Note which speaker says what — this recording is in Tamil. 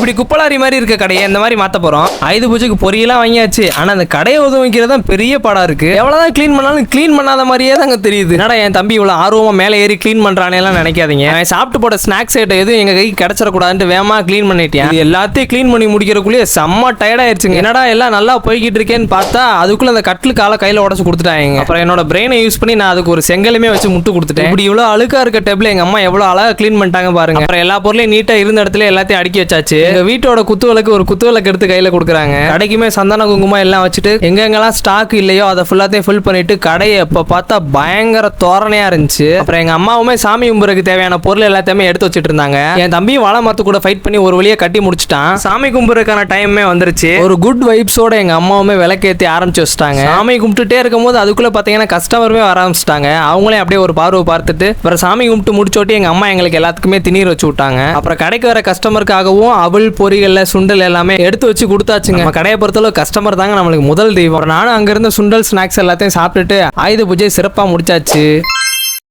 Speaker 1: இப்படி குப்பலாரி மாதிரி இருக்க கடையை இந்த மாதிரி மாத்த போறோம். ஆயுத பூஜைக்கு பொரியெல்லாம் வாங்கியாச்சு. ஆனா அந்த கடையை உதவிக்கிறதா பெரிய பாடா இருக்கு. எவ்வளவுதான் கிளீன் பண்ணாலும் கிளீன் பண்ணாத மாதிரியே தாங்க தெரியுது. என்னடா என் தம்பி இவ்வளவு ஆர்வமா மேலே ஏறி கிளீன் பண்றானே எல்லாம் நினைக்காதீங்க. சாப்பிட்டு போட ஸ்நாக்ஸ் ஐட்டம் எதுவும் எங்க கைக்கு கிடைச்சிடக்கூடாதுன்னு வேமா கிளீன் பண்ணிட்டேன். எல்லாத்தையும் கிளீன் பண்ணி முடிக்கிறக்குள்ளேயே செம்ம டயர்ட் ஆயிடுச்சுங்க. என்னடா எல்லாம் நல்லா போய்கிட்டு இருக்கேன்னு பார்த்தா அதுக்குள்ள அந்த கட்டில் கால கையில உடச்சு கொடுத்துட்டாங்க. அப்புறம் என்னோட பிரெயினை யூஸ் பண்ணி நான் அதுக்கு ஒரு செங்கலுமே வச்சு முட்டு கொடுத்துட்டேன். இப்படி இவ்வளவு அழுக்கா இருக்க டேபிள் எங்க அம்மா எவ்வளவு அழகா கிளீன் பண்ணிட்டாங்க பாருங்க. அப்புறம் எல்லா பொருளையும் நீட்டா இருந்த இடத்துல எல்லாத்தையும் அடுக்கி வச்சாச்சு. எங்க வீட்டோட குத்துவிளக்கு ஒரு குத்துவிளக்கு எடுத்து கையில கொடுக்குறாங்க. கடைக்குமே சந்தன குங்குமம் எல்லாம் வச்சுட்டு எங்கெங்கெல்லாம் ஸ்டாக் இல்லையோ அதை ஃபுல்லாத்தையும் ஃபில் பண்ணிட்டு கடையை எப்ப பார்த்தா பயங்கர தோரணையா இருந்துச்சு. அப்புறம் எங்க அம்மாவுமே சாமி கும்புறதுக்கு தேவையான பொருள் எல்லாத்தையுமே எடுத்து வச்சுட்டு இருந்தாங்க. என் தம்பி வாழை மரத்து கூட ஃபைட் பண்ணி ஒரு வழியா கட்டி முடிச்சுட்டான். சாமி கும்புறதுக்கான டைமே வந்துருச்சு. ஒரு குட் வைப்ஸோட எங்க அம்மாவுமே விளக்கேத்தி ஆரம்பிச்சு வச்சுட்டாங்க. சாமி கும்பிட்டுட்டே இருக்கும் போது அதுக்குள்ள பாத்தீங்கன்னா கஸ்டமருமே வர ஆரம்பிச்சிட்டாங்க. அவங்களே அப்படியே ஒரு பார்வை பார்த்துட்டு அப்புறம் சாமி கும்பிட்டு முடிச்சோட்டி எங்க அம்மா எங்களுக்கு எல்லாத்துக்குமே திணீர் வச்சு விட்டாங்க. அப்புறம் கடைக்கு வர கஸ்டமருக்காகவும் அவள் பொரிகள்ல சுண்டல் எல்லாமே எடுத்து வச்சு கொடுத்தாச்சுங்க. நம்ம கடையை பொறுத்தளவு கஸ்டமர் தாங்க நம்மளுக்கு முதல் தெய்வம். நானும் அங்கிருந்த சுண்டல் ஸ்நாக்ஸ் எல்லாத்தையும் சாப்பிட்டுட்டு ஆயுத பூஜை சிறப்பா முடிச்சாச்சு.